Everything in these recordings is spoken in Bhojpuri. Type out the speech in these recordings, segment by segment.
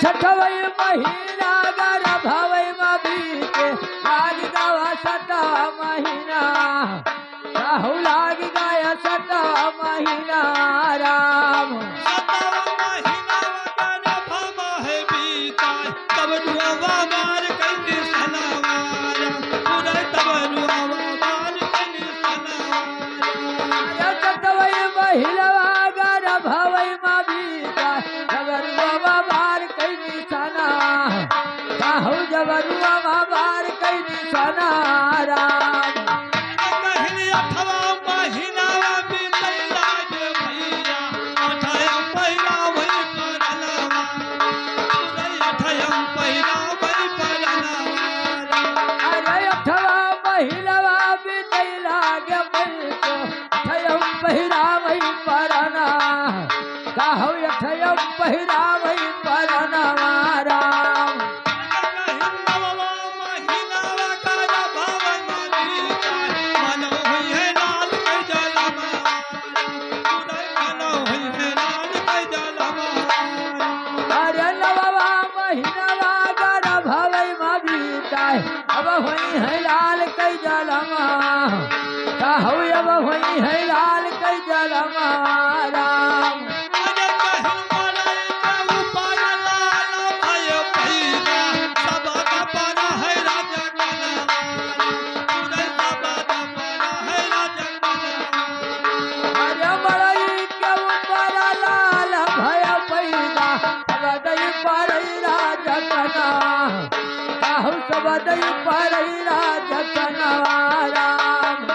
छठवई महीना गर भवई बीते लाग गवा सता महीना राहु लाग गया सता महीना राम जबरुआ बाबार कई निशाना राम कहनी अठवा महीना बीतै लागे भैया अठयम पहिला वही परलवा अठयम पहिला वही परलवा अरे अठवा महीना बीतै लागे भैया अठयम पहिला वही परना कहौ अठयम पहिला वही परना राम अब वही है लाल कई जलमा कहू अब वही है लाल कई जलमा राम अरे बड़ई के ऊपर लाल भय पैदा बदई पड़ई राजकना कहू सबदई पड़ई राजकना राम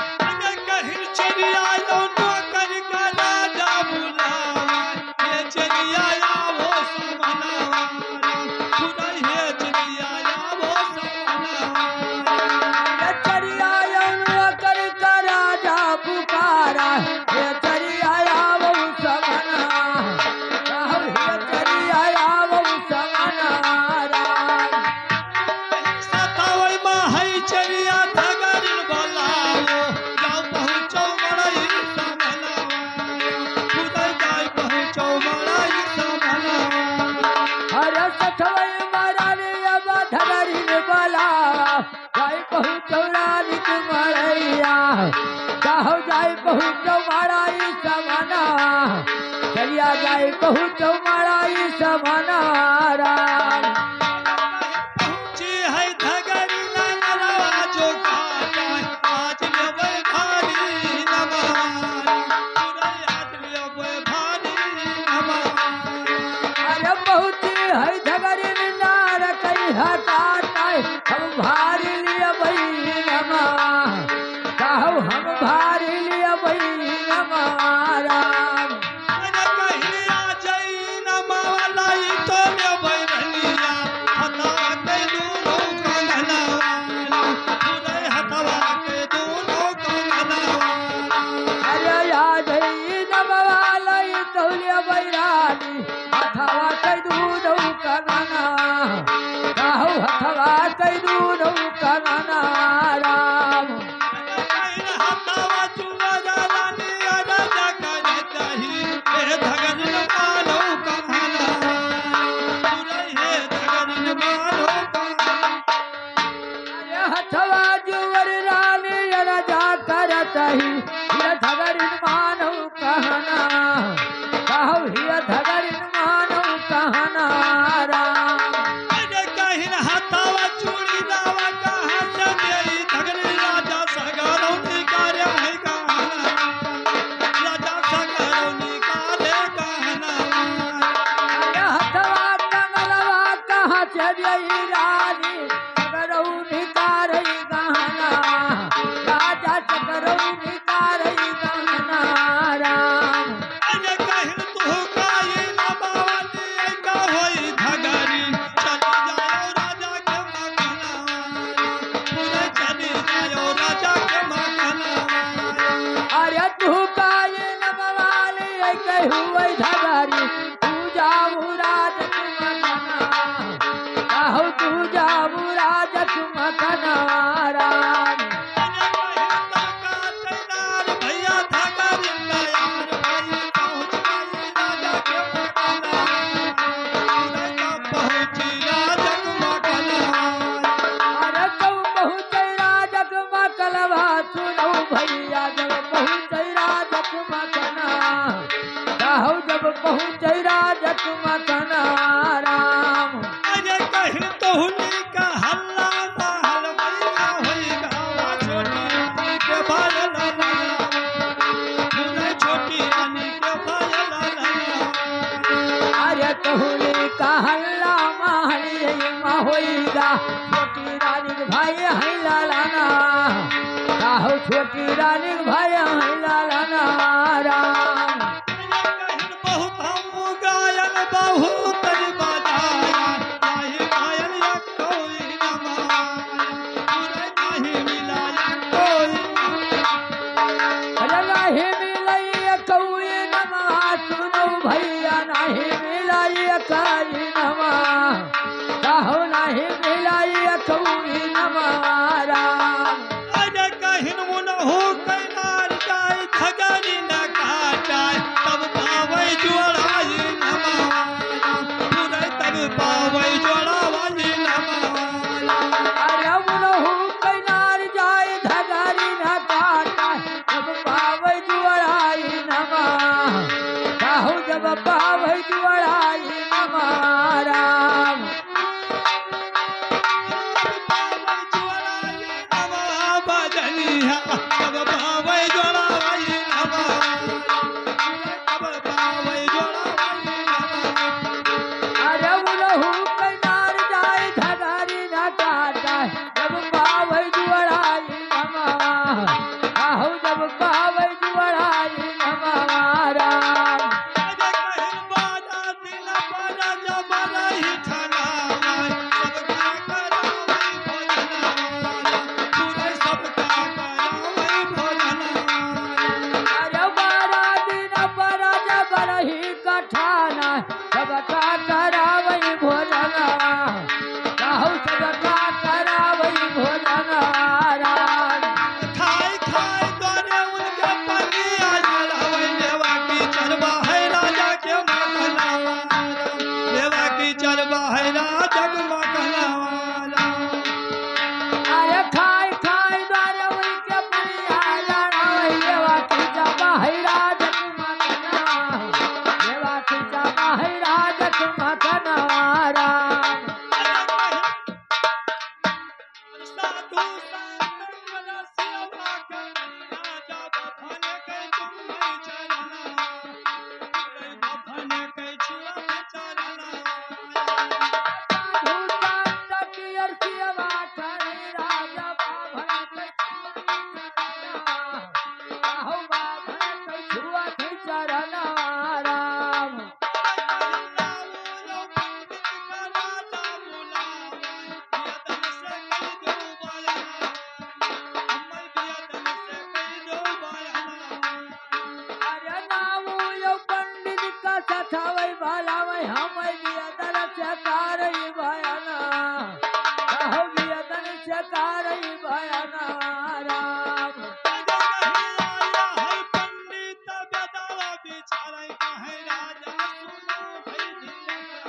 कहीं चिड़िया लौटो कर राजा बुलावा ये चिड़िया वो समनावा खुदाई है चिड़िया वो समनावा चिड़िया कर राजा पुकारा ये चिड़िया वो समना कहू ये चिड़िया वो समना राम सतावई माहई चरिया धगरिन बोलाओ जाओ पहुंचो मड़ई समनावा खुदाई जाई पहुंचो मड़ई समनावा अरे सठवई मारानी अब धगरी बला जाई पहुँचो रानी मड़ैया कहू जाई पहुँचो माराई भैया जाए कहू चौमड़ाई समानारा पहुंची है धगरी नगरवा जो काटा आज लेबै भारी नमारा आज लेबै भारी नमारा अरे पहुंची है धगरी नार कई हटाता हम भारी लिया बही नमा कहू हम भारी लिया बही नमारा अरे कहिया जई नमाला ई तो लेबै रनिया हथवा के दोनों कंगनवा पूरे हथवा के दोनों कंगनवा अरे याद नमवाला तौलिया बैरानी हथवा कई दूध कगना कहू हथवा कई दूध कगना राम हथवा चुरा रानी राजा करे चाही हे धगन मानो कहना पूरे हे धगन मानो कहना अरे हथवा जुवर रानी राजा करत ही हिय धगरिन मानव कहना कहू हिय धगरिन मानव कहना राम अरे कहिन हथवा चूड़ी दावा कहाँ से देई धगन राजा सगरौनी कार्य है कहना राजा सगरौनी कार्य कहना अरे हथवा कंगलवा कहाँ से देई रानी सकरौनी कारई गहना राजा सकरौनी कारई गहना राम अरे कहिन तू काई न बावली का होई धगरी चली जाओ राजा के मखना पूरे चली जाओ राजा के मखना अरे तू काये नमवाली कहू धगरी तू जाऊ राज मखना कहू तू जाऊ राज मखना राम अरे कहिन तड़का तैनार भैया धगरी तैयार भई पहुंच गई राजा के मखना पूरे कब पहुंची राजा के मखना अरे कब पहुँचे राजक मकलवा सुनो भैया जब पहुँचे राजक मकना कहू जब पहुँचे राजक मकना राम अरे कहिन तोहनी का हल्ला महल मैया होई गावा छोटी रानी के भायल लला पूरे छोटी रानी के भायल लला अरे कहूली का हल्ला महली होईगा छोटी रानी के भाई है लालाना कहू छोटी रानी के भाई है लालाना राम कहिन बहुत हम गायन बहुत बजाया नाही गायन या कोई न माया पूरे नहीं मिलाया कोई अरे नहीं मिलई कौई नमा सुनो भैया नहीं मिलई कई नमा कहू नहीं मिलई कौई नमा राम अरे कहिन मुनहु कैनार जाय धगरी न काटाय तब पावै जोड़ाई नमाया पूरे तब पावै जोड़ाई नमाया अरे मुनहु कैनार जाय धगरी न काटा जब पावै जुअराई नमा कहू जब पावै जुअराई नमा राम पावै जोड़ाई नमाया बजनिया तब पावै जोड़ाई नमाया तब पावै जोड़ाई नमाया अरे मुनहु कैनार जाय धगरी न काटा जब पावै जुअराई नमा कहू जब पावै जुअराई नमा राम अरे कहिन बाजा दिन बाजा जबरा ही ठनावाय सबका करावै भोजनावाय पूरे सबका करावै भोजनावाय अरे बारा दिन बरा जबरही कठाना सबका करावई भोजना कहू सबका करावई भोजना राम खाई खाई दोरे उनके पनिया जलावै लेवा की चरवा है राजा के मखनावा लेवा की चरवा है राजा के मखनावा अरे खाई खाई द्वारे उनके परिया लड़ावई देवा की जब है राजक मकना देवा सठावै बालावै हम बियदन से कारई भयना काहो बियदन से कारई भयना राम अरे कहीं आया है पंडित बेदावा बिचारे कहे राजा सुनो धई धिया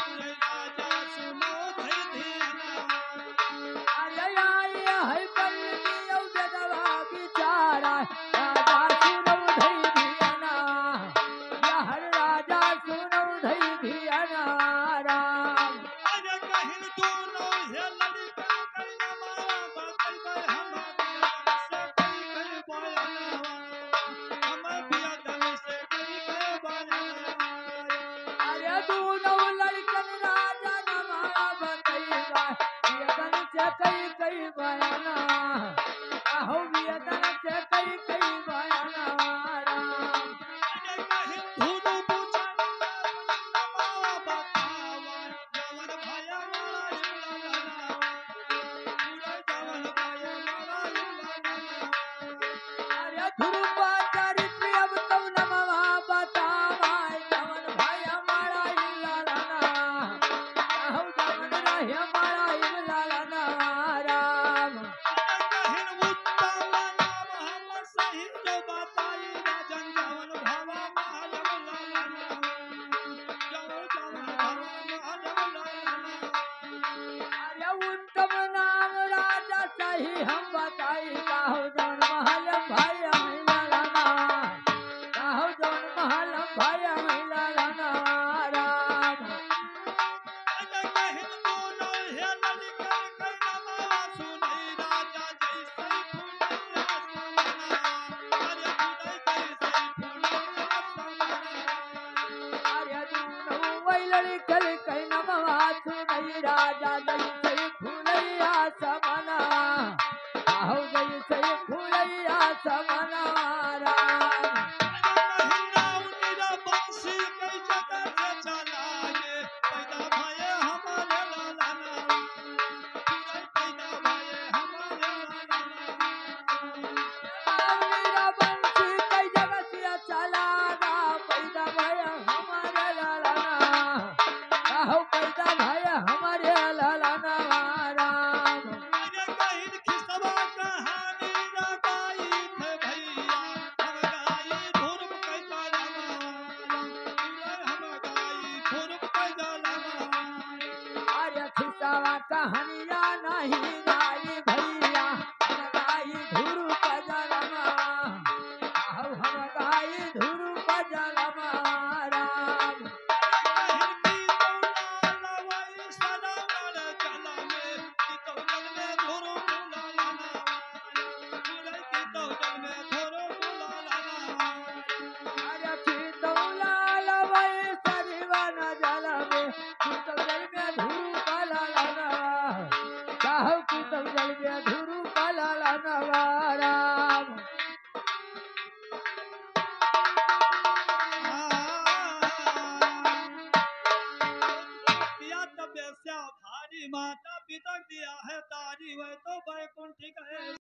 अरे राजा सुनो धई धिया अरे आई है बल्ली औ बेदवा बिचारा राजा सुनौ धई धियाना यहर राजा सुनौ धई धियाना राम अरे कहीं दोनों हे लड़का कहीं मारा बतई हम से कहीं बोलना हम बियादन से कहीं बोलना अरे दूनो लड़कन राजा नमारा बतैबा बियदन से कई बयाना आहो बियदन से कई बयाना राम अरे कहीं धुनु पूछा मारा बतावा जवन भया मारा युलाना पूरा जवन भया मारा युलाना अरे ध्रुवा चरित्र अब तुम नमवा बतावा जवन भाई हमारा लालाना आहो जवन रहे हमारा लालाना राम कहीं उत्तम नाम हम सही जो बताई राजन जवन भवा मालव लालना जवन भवा मालव लालना अरे उत्तम नाम राजा सही हम बताई काहो जवन महल भाई लालाना काहो जवन महल भाई लालाना राम अरे कहीं दोनों हे लड़का कहीं नवा सुनई राजा जैसे फूलिया समना अरे फूलै जैसे फूलिया समना अरे दूनो वैलड़ी कल कई नमवा सुनई राजा जैसे फूलैया समना आहो जैसे फूलैया समना राम अरे कहीं नाव नीरा बंसी कई जगह से चला गे पैदा भये हमारे लालाना पूरा पैदा भये हमारे लालाना मेरा बंसी कई जगह से चला गा पैदा भय हमारे लालाना आहो पैदा भय हमारे लालाना राम अरे कहीं खिसवा कहानी लगाई थे भैया हम गाई धुरब कैसा लगा पूरा हम गाई धुरब कैसा लगा अरे खिसावा कहानिया नहीं गाई भैया हम गाई धुरु पजलमा आहो हम गाई धुरु पजलमा राम अरे खितौला लवै सरिवन जलवे कुतौ जल में धुरु पललना काहो कुतौ जल में धुरु पललना राम भारी माता पिता दिया है तारी वह तो बैकुंठ गए